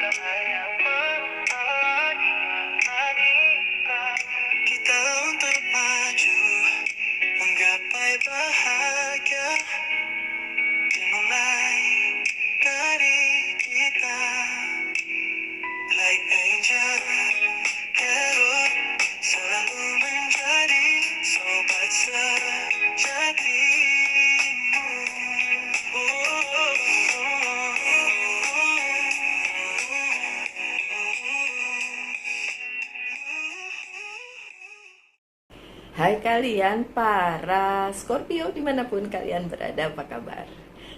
Kita untuk maju, menggapai bahagia, dimulai dari kita. Like angel, Herod selalu menjadi sobat sejatimu. Hai kalian para Scorpio dimanapun kalian berada, apa kabar?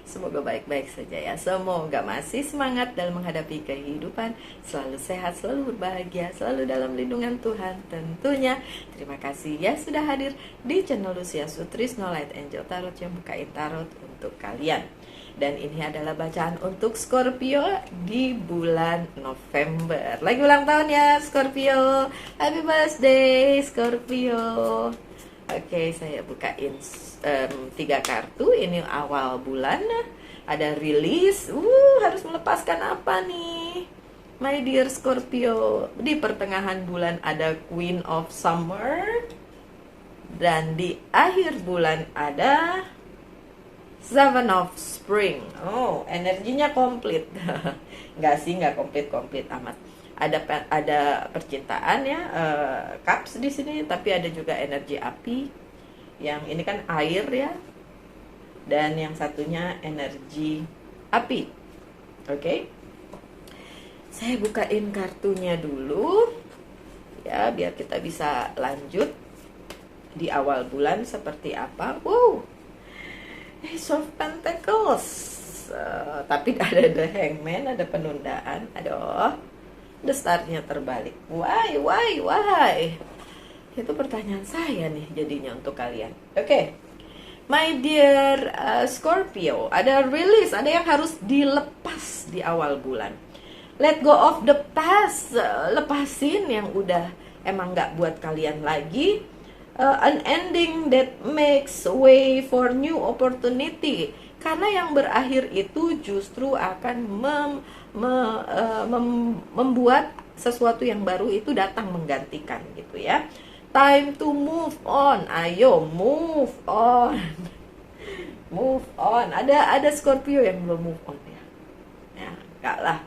Semoga baik-baik saja ya. Semoga masih semangat dalam menghadapi kehidupan, selalu sehat, selalu berbahagia, selalu dalam lindungan Tuhan tentunya. Terima kasih ya sudah hadir di channel Lucia Sutrisno Light Angel Tarot yang bukain tarot untuk kalian. Dan ini adalah bacaan untuk Scorpio di bulan November. Lagi ulang tahun ya Scorpio. Happy birthday Scorpio. Oke, saya bukain 3 kartu. Ini awal bulan. Ada rilis. Harus melepaskan apa nih? My dear Scorpio. Di pertengahan bulan ada Queen of Summer. Dan di akhir bulan ada Seven of Spring. Oh, energinya komplit. Enggak sih, enggak komplit amat. Ada percintaan ya, cups di sini, tapi ada juga energi api. Yang ini kan air ya. Dan yang satunya energi api. Oke. Saya bukain kartunya dulu. Ya, biar kita bisa lanjut di awal bulan seperti apa. Wow. Ace of Pentacles, tapi ada The Hangman, ada penundaan. Aduh, the star-nya terbalik. Why? Itu pertanyaan saya nih jadinya untuk kalian. Oke. My dear Scorpio, ada release, ada yang harus dilepas di awal bulan. Let go of the past, lepasin yang udah emang gak buat kalian lagi. An ending that makes way for new opportunity, karena yang berakhir itu justru akan membuat sesuatu yang baru itu datang menggantikan gitu ya. Time to move on, ayo move on. Move on. Ada Scorpio yang belum move on ya enggak lah.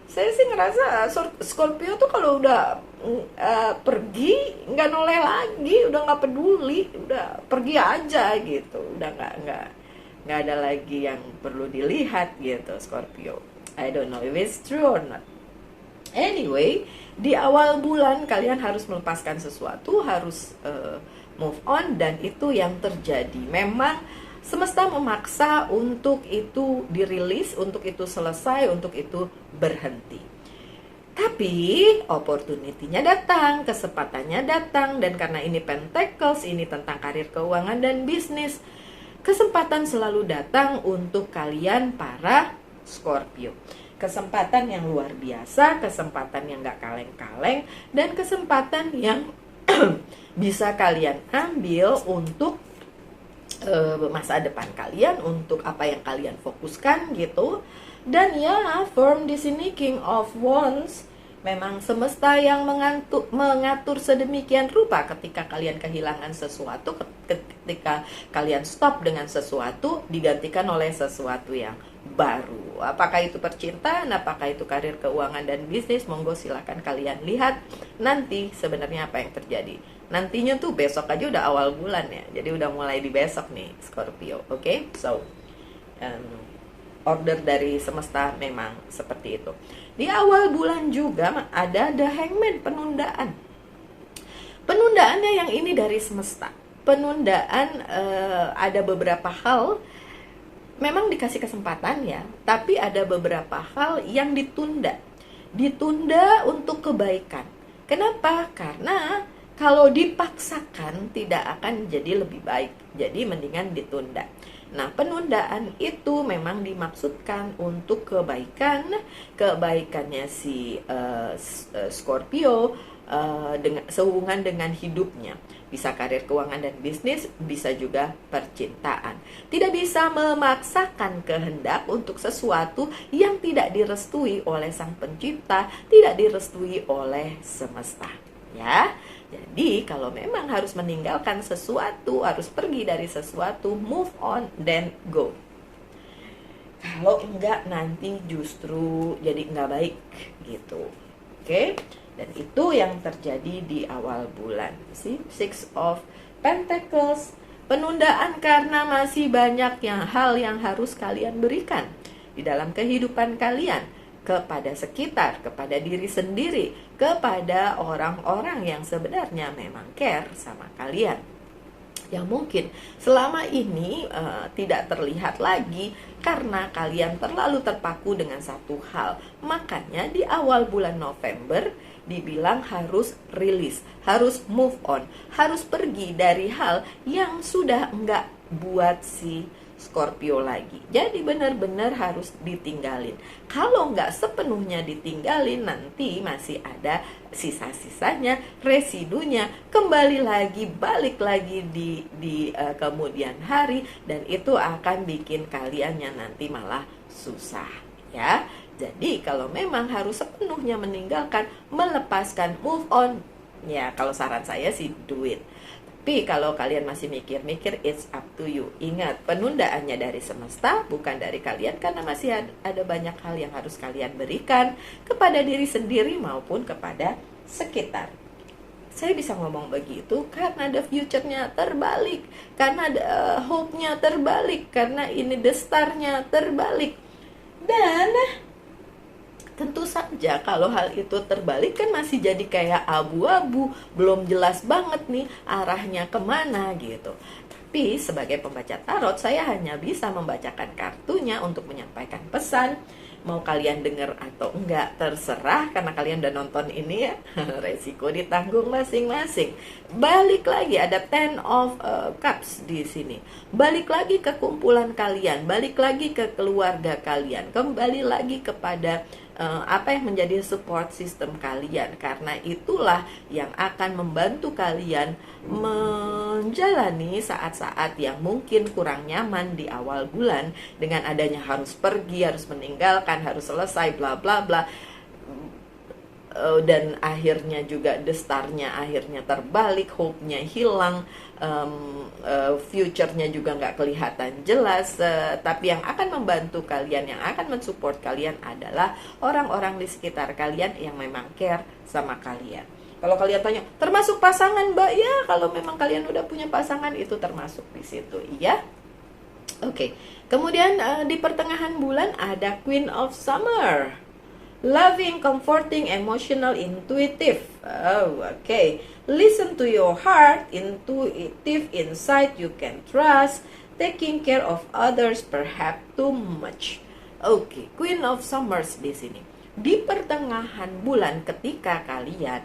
Saya sih ngerasa Scorpio tuh kalau udah pergi nggak noleh lagi, udah nggak peduli, udah pergi aja gitu, udah nggak ada lagi yang perlu dilihat gitu Scorpio. I don't know if it's true or not. Anyway, di awal bulan kalian harus melepaskan sesuatu, harus move on, dan itu yang terjadi. Memang semesta memaksa untuk itu dirilis, untuk itu selesai, untuk itu berhenti. Tapi opportunity-nya datang, kesempatannya datang, dan karena ini Pentacles, ini tentang karir, keuangan, dan bisnis, kesempatan selalu datang untuk kalian para Scorpio. Kesempatan yang luar biasa, kesempatan yang gak kaleng-kaleng, dan kesempatan yang bisa kalian ambil untuk masa depan kalian, untuk apa yang kalian fokuskan gitu. Dan ya, firm di sini King of Wands, memang semesta yang mengatur sedemikian rupa ketika kalian kehilangan sesuatu, ketika kalian stop dengan sesuatu, digantikan oleh sesuatu yang baru. Apakah itu percintaan, apakah itu karir, keuangan, dan bisnis, monggo silahkan kalian lihat nanti sebenarnya apa yang terjadi. Nantinya tuh besok aja udah awal bulan ya, jadi udah mulai di besok nih Scorpio. Oke, so order dari semesta memang seperti itu. Di awal bulan juga ada The Hangman, penundaan. Penundaannya yang ini dari semesta. Penundaan ada beberapa hal memang dikasih kesempatan ya, tapi ada beberapa hal yang ditunda. Ditunda untuk kebaikan. Kenapa? Karena kalau dipaksakan tidak akan jadi lebih baik. Jadi mendingan ditunda. Nah, penundaan itu memang dimaksudkan untuk kebaikannya si Scorpio, sehubungan dengan hidupnya. Bisa karir, keuangan, dan bisnis, bisa juga percintaan. Tidak bisa memaksakan kehendak untuk sesuatu yang tidak direstui oleh Sang Pencipta, tidak direstui oleh semesta. Ya, jadi kalau memang harus meninggalkan sesuatu, harus pergi dari sesuatu, move on, then go. Kalau enggak nanti justru jadi enggak baik gitu. Oke? Dan itu yang terjadi di awal bulan. See? Six of Pentacles. Penundaan karena masih banyak hal yang harus kalian berikan di dalam kehidupan kalian, kepada sekitar, kepada diri sendiri, kepada orang-orang yang sebenarnya memang care sama kalian, yang mungkin selama ini tidak terlihat lagi karena kalian terlalu terpaku dengan satu hal. Makanya di awal bulan November dibilang harus rilis, harus move on, harus pergi dari hal yang sudah enggak buat si Scorpio lagi. Jadi benar-benar harus ditinggalin. Kalau nggak sepenuhnya ditinggalin, nanti masih ada sisa-sisanya, residunya, kembali lagi, balik lagi di kemudian hari, dan itu akan bikin kaliannya nanti malah susah, ya. Jadi kalau memang harus sepenuhnya meninggalkan, melepaskan, move on, ya kalau saran saya sih do it. Tapi kalau kalian masih mikir-mikir, it's up to you. Ingat, penundaannya dari semesta, bukan dari kalian, karena masih ada banyak hal yang harus kalian berikan kepada diri sendiri maupun kepada sekitar. Saya bisa ngomong begitu karena the future-nya terbalik, karena hope-nya terbalik, karena ini the star-nya terbalik. Dan tentu saja kalau hal itu terbalik kan masih jadi kayak abu-abu, belum jelas banget nih arahnya kemana gitu. Tapi sebagai pembaca tarot, saya hanya bisa membacakan kartunya untuk menyampaikan pesan. Mau kalian dengar atau enggak terserah, karena kalian udah nonton ini ya. Resiko ditanggung masing-masing. Balik lagi ada Ten of Cups di sini. Balik lagi ke kumpulan kalian, balik lagi ke keluarga kalian, kembali lagi kepada apa yang menjadi support system kalian, karena itulah yang akan membantu kalian menjalani saat-saat yang mungkin kurang nyaman di awal bulan, dengan adanya harus pergi, harus meninggalkan, harus selesai, bla bla bla. Dan akhirnya juga the star-nya akhirnya terbalik, hope-nya hilang, future-nya juga nggak kelihatan jelas. Tapi yang akan membantu kalian, yang akan mensupport kalian adalah orang-orang di sekitar kalian yang memang care sama kalian. Kalau kalian tanya, termasuk pasangan Mbak? Ya, kalau memang kalian udah punya pasangan, itu termasuk di situ, iya. Oke. Kemudian di pertengahan bulan ada Queen of Summer. Loving, comforting, emotional, intuitive. Oh, okay. Listen to your heart, intuitive, insight you can trust, taking care of others, perhaps too much. Okay, Queen of Summers di sini. Di pertengahan bulan, ketika kalian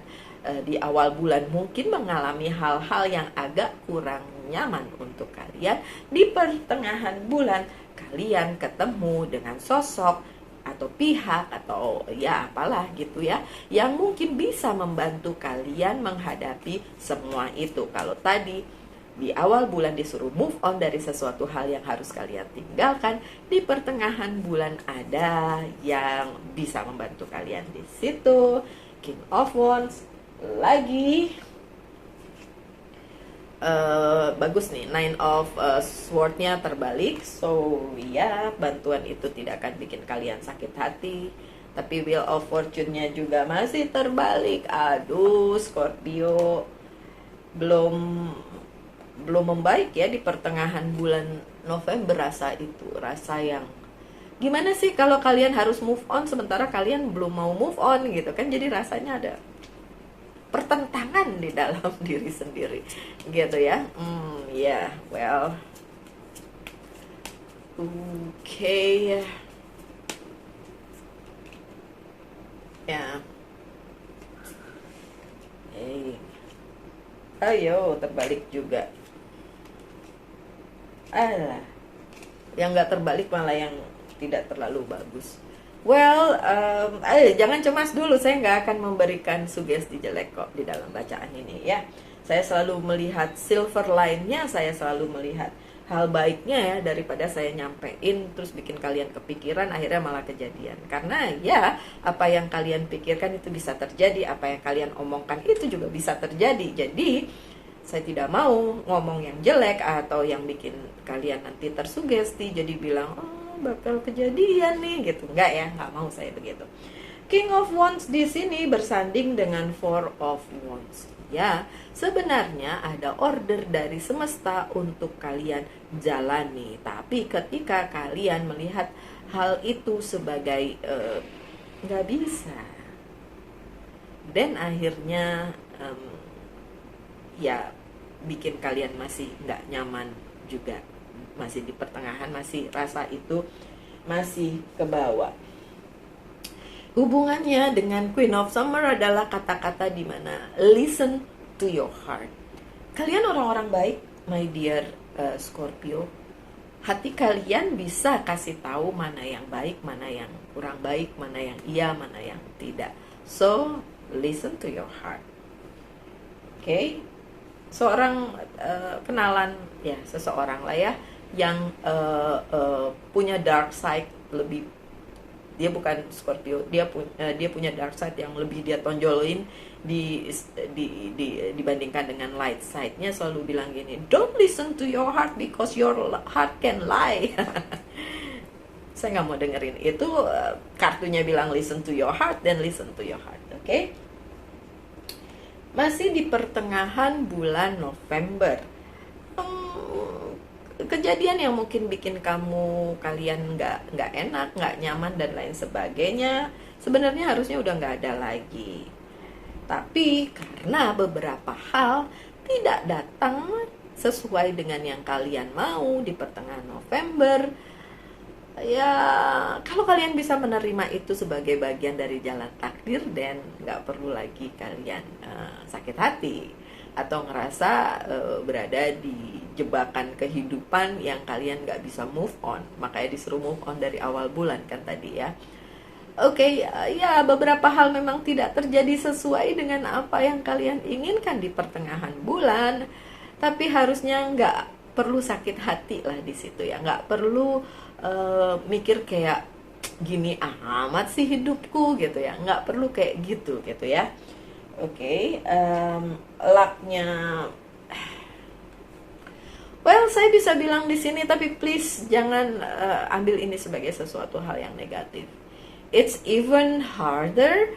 di awal bulan mungkin mengalami hal-hal yang agak kurang nyaman untuk kalian, di pertengahan bulan kalian ketemu dengan sosok atau pihak atau ya apalah gitu ya, yang mungkin bisa membantu kalian menghadapi semua itu. Kalau tadi di awal bulan disuruh move on dari sesuatu hal yang harus kalian tinggalkan, di pertengahan bulan ada yang bisa membantu kalian di situ. King of Wands lagi. Bagus nih, Nine of Sword-nya terbalik. So ya, bantuan itu tidak akan bikin kalian sakit hati. Tapi Wheel of Fortune-nya juga masih terbalik. Aduh, Scorpio belum membaik ya di pertengahan bulan November. Rasa itu, rasa yang gimana sih kalau kalian harus move on sementara kalian belum mau move on gitu kan. Jadi rasanya ada pertentangan di dalam diri sendiri gitu ya. Ya, well, okay ya. Ayo, terbalik juga. Alah, yang nggak terbalik malah yang tidak terlalu bagus. Well, jangan cemas dulu, saya nggak akan memberikan sugesti jelek kok di dalam bacaan ini ya. Saya selalu melihat silver line-nya, saya selalu melihat hal baiknya ya, daripada saya nyampein terus bikin kalian kepikiran akhirnya malah kejadian. Karena ya apa yang kalian pikirkan itu bisa terjadi, apa yang kalian omongkan itu juga bisa terjadi. Jadi saya tidak mau ngomong yang jelek atau yang bikin kalian nanti tersugesti jadi bilang oh bakal kejadian nih gitu. Enggak ya, nggak mau saya begitu. King of Wands di sini bersanding dengan Four of Wands. Ya, sebenarnya ada order dari semesta untuk kalian jalani. Tapi ketika kalian melihat hal itu sebagai nggak bisa, dan akhirnya ya bikin kalian masih nggak nyaman juga, masih di pertengahan, masih rasa itu masih ke bawah. Hubungannya dengan Queen of Summer adalah kata-kata di mana listen to your heart. Kalian orang-orang baik, my dear Scorpio. Hati kalian bisa kasih tahu mana yang baik, mana yang kurang baik, mana yang iya, mana yang tidak. So, listen to your heart. Oke? Seorang kenalan ya, seseorang lah ya yang punya dark side lebih. Dia bukan Scorpio, dia punya dark side yang lebih dia tonjolin dibandingkan dengan light side-nya. Selalu bilang gini, don't listen to your heart because your heart can lie. Saya nggak mau dengerin itu. Kartunya bilang listen to your heart, then listen to your heart. Oke? Masih di pertengahan bulan November. Kejadian yang mungkin bikin kalian nggak enak, nggak nyaman dan lain sebagainya, sebenarnya harusnya udah nggak ada lagi. Tapi karena beberapa hal tidak datang sesuai dengan yang kalian mau di pertengahan November, ya kalau kalian bisa menerima itu sebagai bagian dari jalan takdir, dan nggak perlu lagi kalian sakit hati atau ngerasa berada di jebakan kehidupan yang kalian gak bisa move on. Makanya disuruh move on dari awal bulan kan tadi ya. Oke, ya beberapa hal memang tidak terjadi sesuai dengan apa yang kalian inginkan di pertengahan bulan. Tapi harusnya gak perlu sakit hati lah di situ ya. Gak perlu mikir kayak gini amat sih hidupku gitu ya. Gak perlu kayak gitu ya. Oke, lucknya, well saya bisa bilang di sini, tapi please jangan ambil ini sebagai sesuatu hal yang negatif. It's even harder,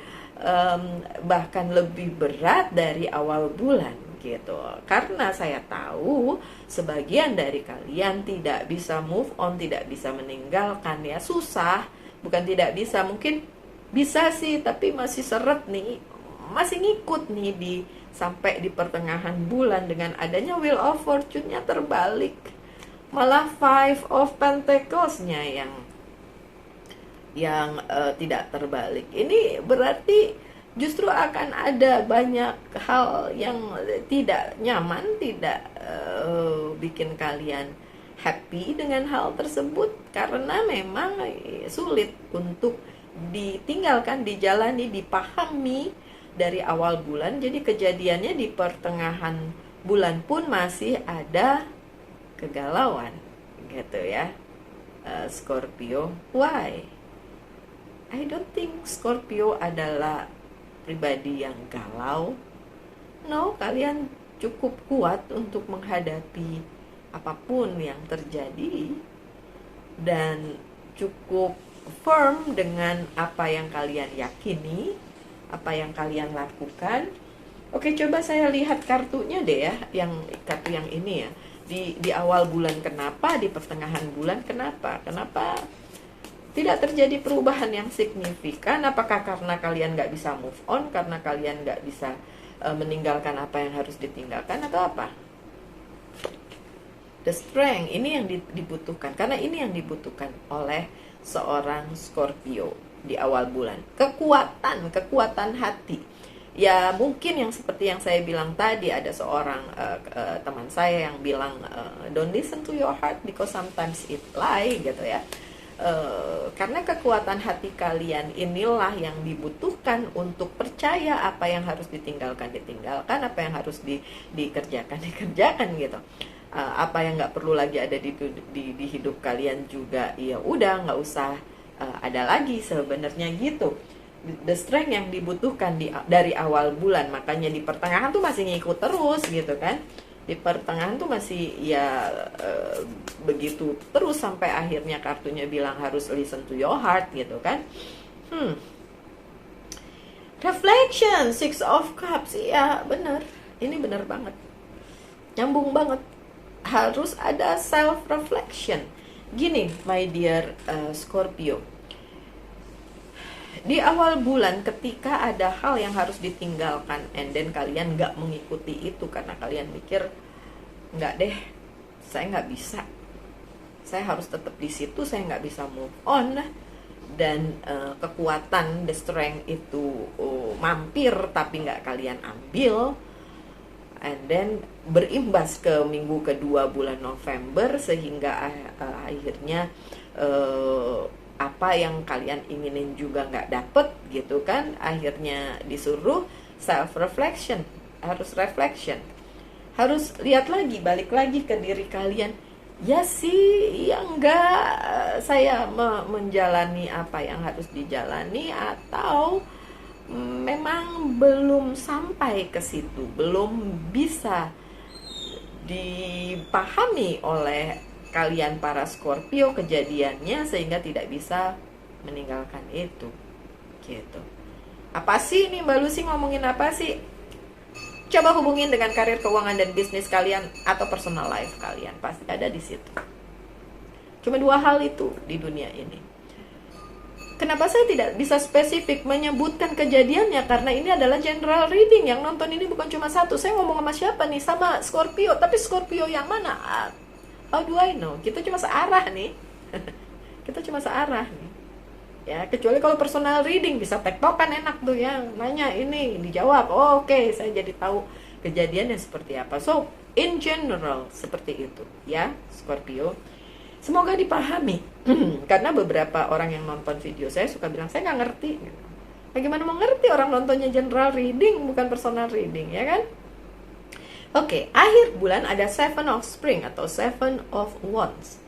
bahkan lebih berat dari awal bulan gitu. Karena saya tahu sebagian dari kalian tidak bisa move on, tidak bisa meninggalkan ya, susah. Bukan tidak bisa, mungkin bisa sih, tapi masih seret nih. Masih ngikut nih sampai di pertengahan bulan dengan adanya Wheel of Fortune-nya terbalik. Malah Five of Pentacles-nya yang tidak terbalik. Ini berarti justru akan ada banyak hal yang tidak nyaman, tidak bikin kalian happy dengan hal tersebut, karena memang sulit untuk ditinggalkan, dijalani, dipahami dari awal bulan. Jadi kejadiannya di pertengahan bulan pun masih ada kegalauan gitu ya, Scorpio. Why? I don't think Scorpio adalah pribadi yang galau. No, kalian cukup kuat untuk menghadapi apapun yang terjadi dan cukup firm dengan apa yang kalian yakini, apa yang kalian lakukan. Oke, coba saya lihat kartunya deh ya, kartu yang ini ya. Di awal bulan kenapa, di pertengahan bulan kenapa tidak terjadi perubahan yang signifikan? Apakah karena kalian nggak bisa move on, karena kalian nggak bisa meninggalkan apa yang harus ditinggalkan, atau apa? The strength, ini yang dibutuhkan, karena ini yang dibutuhkan oleh seorang Scorpio di awal bulan. Kekuatan hati. Ya mungkin yang seperti yang saya bilang tadi, ada seorang teman saya yang bilang don't listen to your heart because sometimes it lie gitu ya. karena kekuatan hati kalian inilah yang dibutuhkan untuk percaya apa yang harus ditinggalkan, apa yang harus dikerjakan gitu. Apa yang nggak perlu lagi ada di hidup kalian juga, ya udah nggak usah ada lagi sebenarnya gitu. The strength yang dibutuhkan dari awal bulan, makanya di pertengahan tuh masih ngikut terus gitu kan. Di pertengahan tuh masih ya begitu terus sampai akhirnya kartunya bilang harus listen to your heart gitu kan. Reflection, Six of Cups, iya bener, ini bener banget, nyambung banget. Harus ada self reflection. Gini my dear Scorpio, di awal bulan ketika ada hal yang harus ditinggalkan and then kalian nggak mengikuti itu karena kalian mikir nggak deh, saya nggak bisa, saya harus tetap di situ, saya nggak bisa move on, dan kekuatan the strength itu mampir tapi nggak kalian ambil, and then berimbas ke minggu kedua bulan November sehingga akhirnya apa yang kalian inginin juga nggak dapet gitu kan. Akhirnya disuruh self reflection, harus reflection, harus lihat lagi, balik lagi ke diri kalian. Ya sih, ya enggak, saya menjalani apa yang harus dijalani atau memang belum sampai ke situ, belum bisa dipahami oleh kalian para Scorpio kejadiannya sehingga tidak bisa meninggalkan itu gitu. Apa sih ini Mbak Lucy ngomongin apa sih? Coba hubungin dengan karir, keuangan, dan bisnis kalian atau personal life kalian, pasti ada di situ. Cuma dua hal itu di dunia ini. Kenapa saya tidak bisa spesifik menyebutkan kejadiannya? Karena ini adalah general reading. Yang nonton ini bukan cuma satu. Saya ngomong sama siapa nih? Sama Scorpio. Tapi Scorpio yang mana? How do I know? Kita cuma searah nih. Kita cuma searah nih. Ya, kecuali kalau personal reading bisa tektokan enak tuh ya. Nanya ini, dijawab. Oh, oke, saya jadi tahu kejadiannya seperti apa. So, in general seperti itu ya, Scorpio. Semoga dipahami. Karena beberapa orang yang nonton video saya suka bilang, saya nggak ngerti. Bagaimana mau ngerti orang nontonnya general reading bukan personal reading, ya kan? Oke, akhir bulan ada Seven of Spring atau Seven of Wands.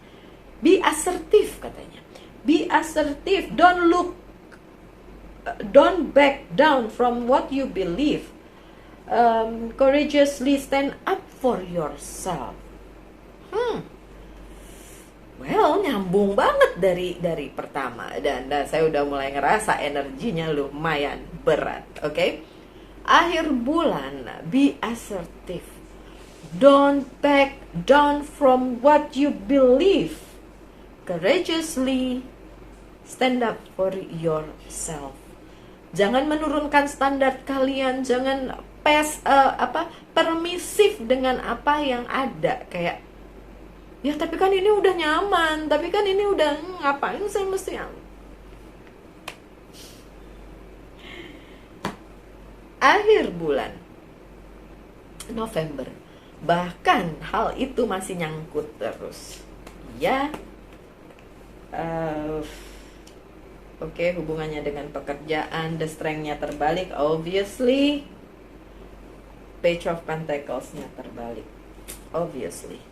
Be assertive katanya. Be assertive. Don't back down from what you believe. Courageously stand up for yourself. Well, nyambung banget dari pertama, dan saya udah mulai ngerasa energinya lumayan berat, oke? Akhir bulan, be assertive. Don't back down from what you believe. Courageously stand up for yourself. Jangan menurunkan standar kalian, jangan permisif dengan apa yang ada, kayak ya tapi kan ini udah nyaman, tapi kan ini udah ngapain saya mesti akhir bulan November, bahkan hal itu masih nyangkut terus ya. Oke, hubungannya dengan pekerjaan, the strength-nya terbalik, obviously. Page of Pentacles-nya terbalik, obviously.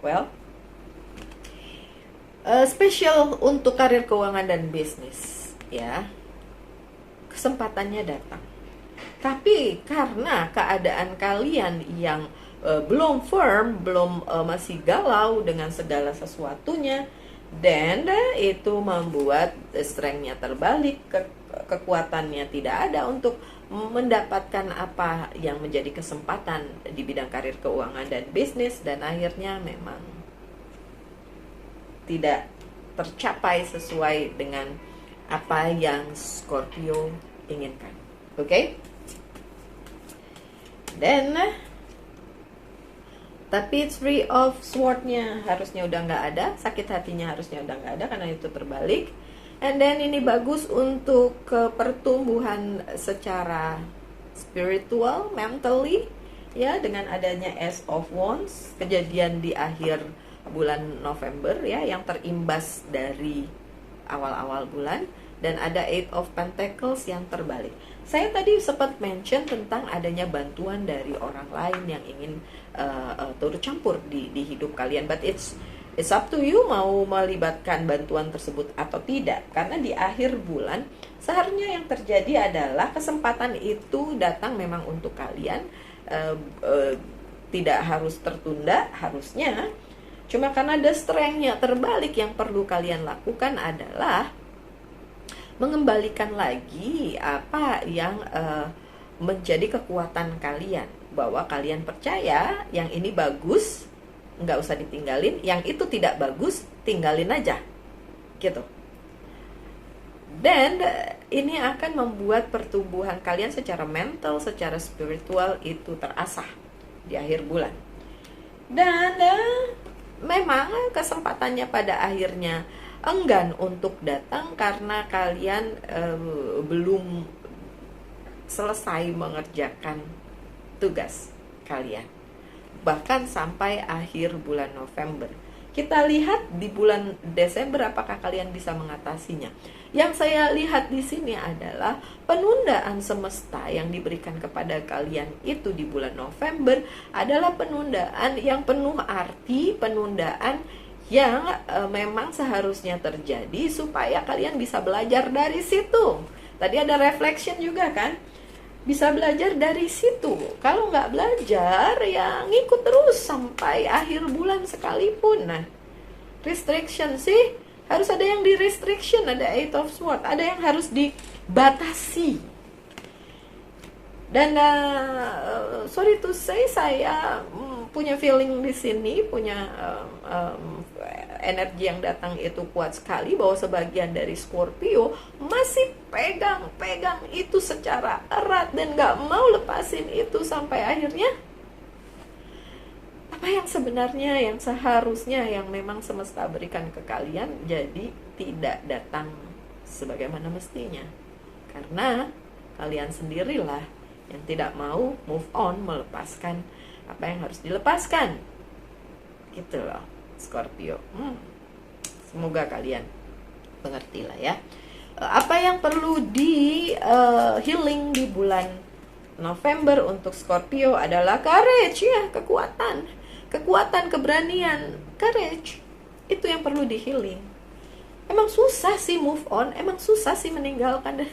Well, spesial untuk karir, keuangan, dan bisnis ya. Kesempatannya datang. Tapi karena keadaan kalian yang belum firm, masih galau dengan segala sesuatunya, dan itu membuat strength-nya terbalik, kekuatannya tidak ada untuk mendapatkan apa yang menjadi kesempatan di bidang karir, keuangan, dan bisnis, dan akhirnya memang tidak tercapai sesuai dengan apa yang Scorpio inginkan. Oke? Dan tapi Three of Sword-nya harusnya udah nggak ada, sakit hatinya harusnya udah nggak ada karena itu terbalik. And then ini bagus untuk pertumbuhan secara spiritual, mentally ya, dengan adanya Ace of Wands, kejadian di akhir bulan November ya, yang terimbas dari awal-awal bulan, dan ada Eight of Pentacles yang terbalik. Saya tadi sempat mention tentang adanya bantuan dari orang lain yang ingin turut campur di hidup kalian, but it's up to you mau melibatkan bantuan tersebut atau tidak. Karena di akhir bulan seharusnya yang terjadi adalah kesempatan itu datang memang untuk kalian, tidak harus tertunda harusnya. Cuma karena ada strength-nya terbalik, yang perlu kalian lakukan adalah mengembalikan lagi apa yang menjadi kekuatan kalian, bahwa kalian percaya yang ini bagus, nggak usah ditinggalin, yang itu tidak bagus, tinggalin aja, gitu. Dan ini akan membuat pertumbuhan kalian secara mental, secara spiritual itu terasah di akhir bulan. Dan memang kesempatannya pada akhirnya enggan untuk datang karena kalian belum selesai mengerjakan tugas kalian, bahkan sampai akhir bulan November. Kita lihat di bulan Desember apakah kalian bisa mengatasinya. Yang saya lihat di sini adalah penundaan semesta yang diberikan kepada kalian itu di bulan November adalah penundaan yang penuh arti, penundaan yang memang seharusnya terjadi supaya kalian bisa belajar dari situ. Tadi ada reflection juga kan, bisa belajar dari situ. Kalau nggak belajar ya ngikut terus sampai akhir bulan sekalipun. Nah, restriction sih harus ada yang di restriction, ada Eight of Swords, ada yang harus dibatasi. Dan sorry to say, saya punya feeling di sini, punya energi yang datang itu kuat sekali, bahwa sebagian dari Scorpio masih pegang itu secara erat dan gak mau lepasin itu sampai akhirnya apa yang sebenarnya, yang seharusnya, yang memang semesta berikan ke kalian jadi tidak datang sebagaimana mestinya, karena kalian sendirilah yang tidak mau move on, melepaskan apa yang harus dilepaskan, gitu loh Scorpio. Semoga kalian mengerti lah ya. Apa yang perlu di healing di bulan November untuk Scorpio adalah courage ya, kekuatan, keberanian, courage. Itu yang perlu di healing. Emang susah sih move on, emang susah sih meninggalkan,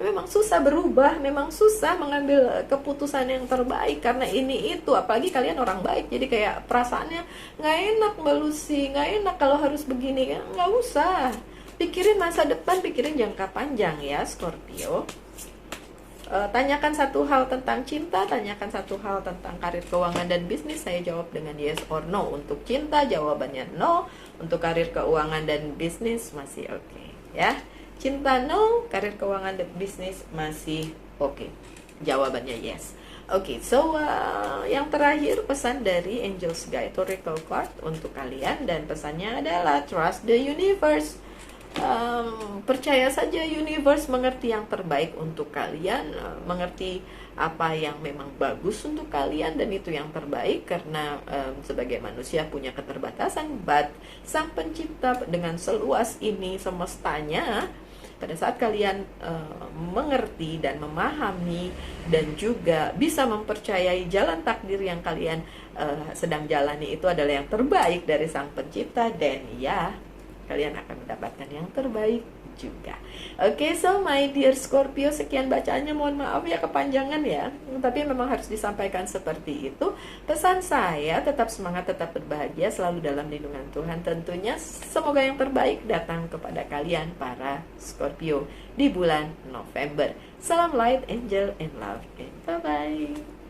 memang susah berubah, memang susah mengambil keputusan yang terbaik karena ini itu. Apalagi kalian orang baik, jadi kayak perasaannya nggak enak Mbak Lucy, nggak enak kalau harus begini. Nggak usah, pikirin masa depan, pikirin jangka panjang ya Scorpio. Tanyakan satu hal tentang cinta, tanyakan satu hal tentang karir, keuangan, dan bisnis. Saya jawab dengan yes or no. Untuk cinta jawabannya no, untuk karir, keuangan, dan bisnis masih oke ya. Cinta no, karir, keuangan, dan bisnis masih oke. Jawabannya yes. Oke, so yang terakhir pesan dari Angel's Guide Oracle Card untuk kalian, dan pesannya adalah trust the universe. Percaya saja universe mengerti yang terbaik untuk kalian, mengerti apa yang memang bagus untuk kalian, dan itu yang terbaik karena sebagai manusia punya keterbatasan, but sang pencipta dengan seluas ini semestanya, pada saat kalian mengerti dan memahami dan juga bisa mempercayai jalan takdir yang kalian sedang jalani itu adalah yang terbaik dari sang pencipta, dan ya kalian akan mendapatkan yang terbaik juga. Oke, so my dear Scorpio, sekian bacaannya, mohon maaf ya kepanjangan ya, tapi memang harus disampaikan seperti itu. Pesan saya, tetap semangat, tetap berbahagia, selalu dalam lindungan Tuhan tentunya. Semoga yang terbaik datang kepada kalian para Scorpio di bulan November. Salam light, angel, and love, and bye-bye.